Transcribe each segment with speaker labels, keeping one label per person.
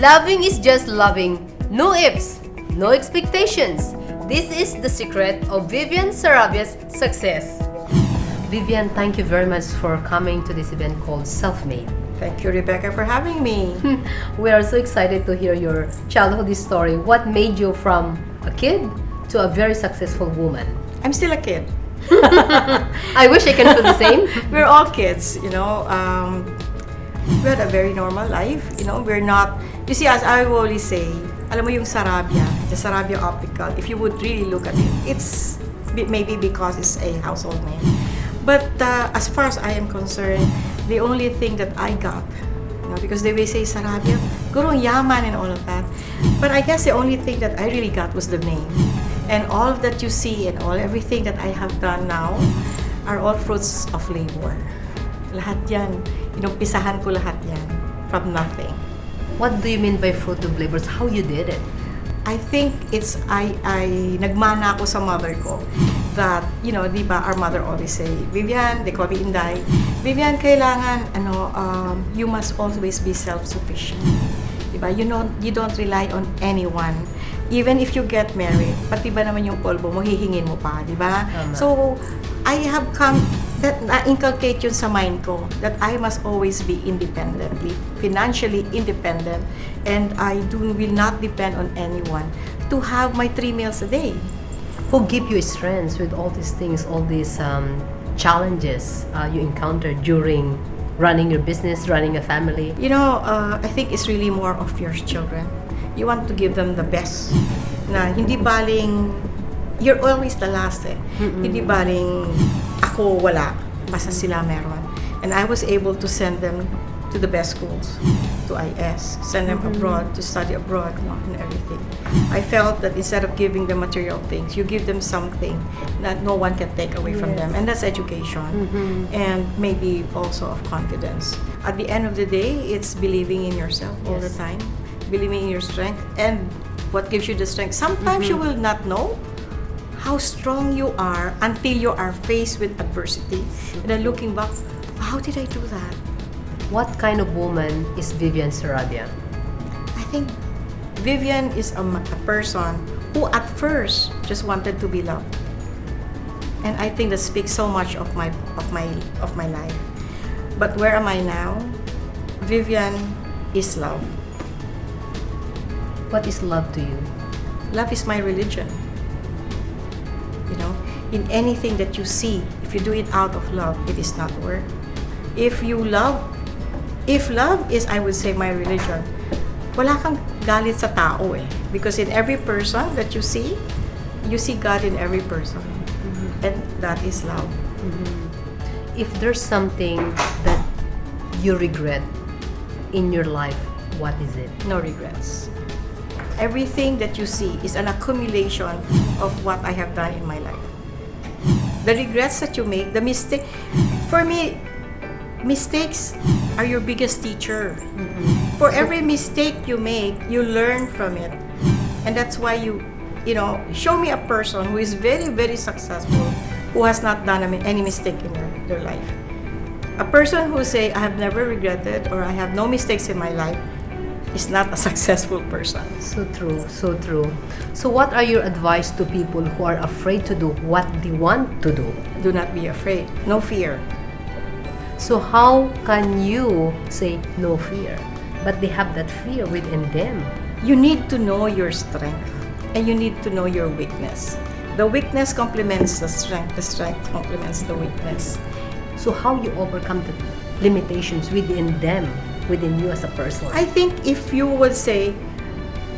Speaker 1: Loving is just loving. No ifs, no expectations. This is the secret of Vivian Sarabia's success. Vivian, thank you very much for coming to this event called Self-Made.
Speaker 2: Thank you, Rebecca, for having me.
Speaker 1: We are so excited to hear your childhood story. What made you from a kid to a very successful woman?
Speaker 2: I'm still a kid.
Speaker 1: I wish I can feel the same.
Speaker 2: We're all kids, you know. We had a very normal life, you know. We're not, you see, as I always say, alam mo yung Sarabia, the Sarabia optical, if you would really look at it, it's maybe because it's a household name. But as far as I am concerned, the only thing that I got, you know, because they will say Sarabia, gurong yaman and all of that. But I guess the only thing that I really got was the name. And all that you see and everything that I have done now are all fruits of labor. Lahat yan, inumpisahan ko lahat yan from nothing.
Speaker 1: What do you mean by fruit of labors? How you did it?
Speaker 2: I think it's, nagmana ako sa mother ko that, you know, di ba, our mother always say, Vivian, they call me Inday, Vivian, kailangan, you must always be self-sufficient. Di ba? You don't rely on anyone. Even if you get married, pati ba naman yung polvo mo, hihingin mo pa, di ba? So, I have come, that na-inculcate yun sa mind ko, that I must always be independently, financially independent, and I will not depend on anyone to have my 3 meals a day.
Speaker 1: Who give you strength with all these things, all these challenges you encountered during running your business, running a family?
Speaker 2: You know, I think it's really more of your children. You want to give them the best. Na hindi baling, you're always the last eh. Hindi baling, ako wala, basta sila meron. And I was able to send them to the best schools, to IS, send them abroad, to study abroad, and everything. I felt that instead of giving them material things, you give them something that no one can take away from them, and that's education, and maybe also of confidence. At the end of the day, it's believing in yourself all the time, believing in your strength, and what gives you the strength. Sometimes you will not know how strong you are until you are faced with adversity, and then looking back, how did I do that?
Speaker 1: What kind of woman is Vivian Sarabia?
Speaker 2: I think Vivian is a person who at first just wanted to be loved, and I think that speaks so much of my life. But where am I now? Vivian is love.
Speaker 1: What is love to you?
Speaker 2: Love is my religion. You know, in anything that you see, if you do it out of love, it is not work. If love is, I would say, my religion, wala kang galit sa tao eh. Because in every person that you see God in every person. And that is love.
Speaker 1: If there's something that you regret in your life, what is it?
Speaker 2: No regrets. Everything that you see is an accumulation of what I have done in my life. The regrets that you make, the mistake, for me, mistakes are your biggest teacher. For every mistake you make, you learn from it. And that's why you know, show me a person who is very, very successful, who has not done any mistake in their life. A person who say, I have never regretted or I have no mistakes in my life is not a successful person.
Speaker 1: So true, so true. So what are your advice to people who are afraid to do what they want to do?
Speaker 2: Do not be afraid. No fear.
Speaker 1: So how can you say no fear, but they have that fear within them?
Speaker 2: You need to know your strength, and you need to know your weakness. The weakness complements the strength complements the weakness.
Speaker 1: So how you overcome the limitations within them, within you as a person?
Speaker 2: I think if you would say,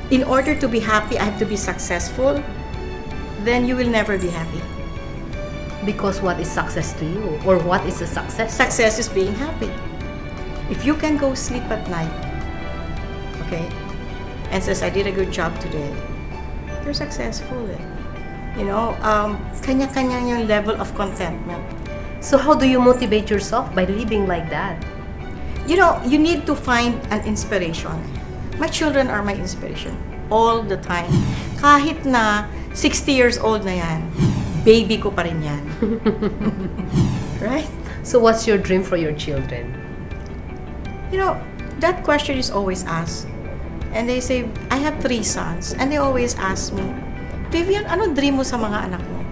Speaker 2: in order to be happy, I have to be successful, then you will never be happy.
Speaker 1: Because what is success to you? Or what is a success?
Speaker 2: Success is being happy. If you can go sleep at night, okay, and says, I did a good job today, you're successful. You know, kanya-kanya yung level of contentment.
Speaker 1: So how do you motivate yourself? By living like that?
Speaker 2: You know, you need to find an inspiration. My children are my inspiration all the time. Kahit na 60 years old na yan, baby ko pa rin yan. Right?
Speaker 1: So what's your dream for your children?
Speaker 2: You know, that question is always asked. And they say, I have 3 sons. And they always ask me, Vivian, ano dream mo sa mga anak mo?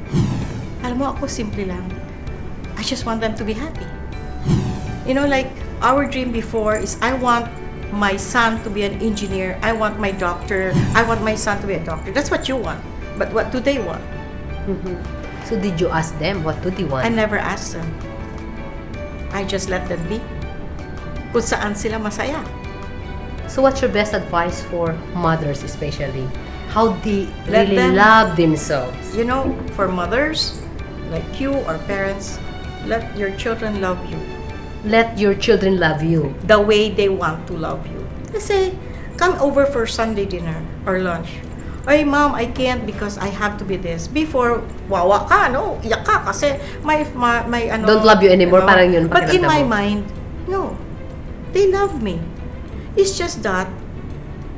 Speaker 2: Alam mo, ako simple lang. I just want them to be happy. You know, like, our dream before is I want my son to be an engineer. I want my son to be a doctor. That's what you want. But what do they want?
Speaker 1: So did you ask them what do they want?
Speaker 2: I never asked them. I just let them be. Kung saan sila masaya.
Speaker 1: So what's your best advice for mothers especially? How they
Speaker 2: Let
Speaker 1: really
Speaker 2: them-
Speaker 1: love themselves?
Speaker 2: You know, for mothers, like you or parents, let your children love you
Speaker 1: Let your children love you.
Speaker 2: the way they want to love you. Kasi, come over for Sunday dinner or lunch. Ay, mom, I can't because I have to be this. Before, wawa ka, no? Iyak ka kasi may ano.
Speaker 1: Don't love you anymore, parang yun
Speaker 2: But in
Speaker 1: pakiramdam
Speaker 2: my
Speaker 1: mo.
Speaker 2: mind, no. They love me. It's just that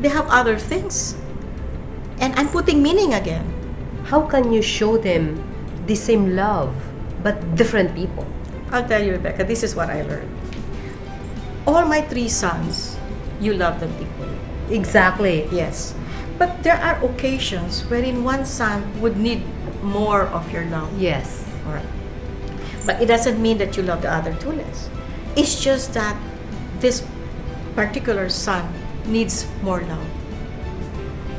Speaker 2: they have other things. And I'm putting meaning again.
Speaker 1: How can you show them the same love but different people?
Speaker 2: I'll tell you, Rebecca, this is what I learned. All my 3 sons, you love them equally.
Speaker 1: Exactly.
Speaker 2: Yes. But there are occasions wherein one son would need more of your love.
Speaker 1: Yes.
Speaker 2: Alright. But it doesn't mean that you love the other 2 less. It's just that this particular son needs more love.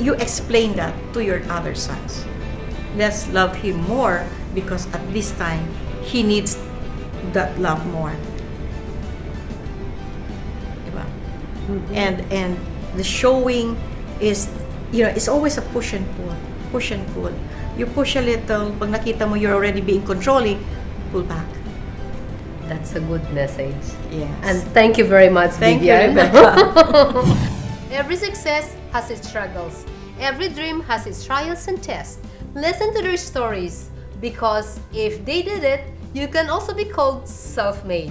Speaker 2: You explain that to your other sons. Let's love him more because at this time, he needs that love more. Diba? And the showing is, you know, it's always a push and pull. Push and pull. You push a little, pag nakita mo you're already being controlling, pull back.
Speaker 1: That's a good message.
Speaker 2: Yes.
Speaker 1: And thank you very much,
Speaker 2: Thank you,
Speaker 1: Vivian.
Speaker 2: Rebecca.
Speaker 1: Every success has its struggles. Every dream has its trials and tests. Listen to their stories because if they did it, you can also be called self-made.